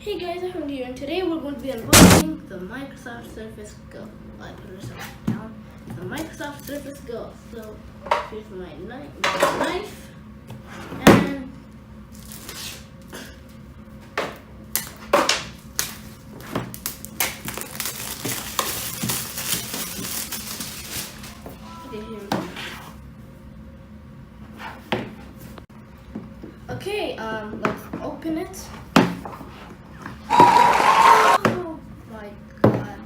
Hey guys, I'm here and today we're going to be unboxing the Microsoft Surface Go. I put it down. The Microsoft Surface Go. So here's my knife and okay, here we go. Okay, let's open it. Oh my god.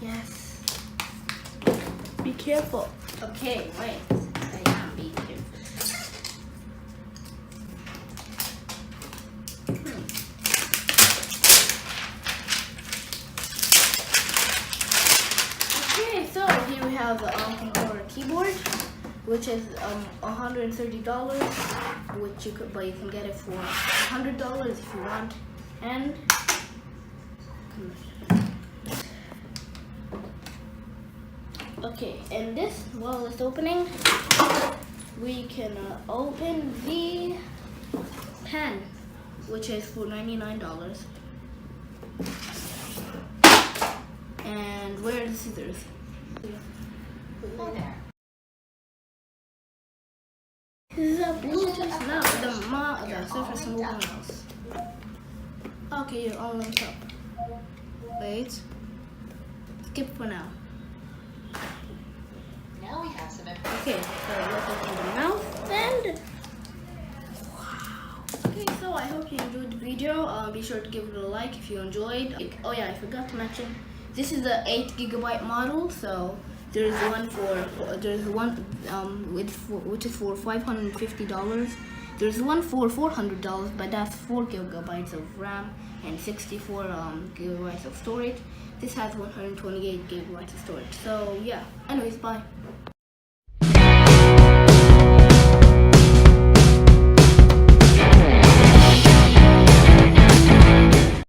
Yes. Be careful. Okay, wait. I can't be careful. Okay, so here we have the controller keyboard, which is $130, but you can get it for $100 if you want. And okay, and this, while it's opening, we can open the pen, which is for $99. And where are the scissors? Hi there. This is a Bluetooth mouse, the Surface Mobile mouse. Okay, you're all linked up. Wait. Skip for now. Now we have some information. Okay, so let's open the mouth and wow. Okay, so I hope you enjoyed the video. Be sure to give it a like if you enjoyed. Oh yeah, I forgot to mention, this is the 8GB model, so there's one which is for $550. There's one for $400, but that's 4GB of RAM and 64 gigabytes of storage. This has 128 gigabytes of storage. So yeah. Anyways, bye.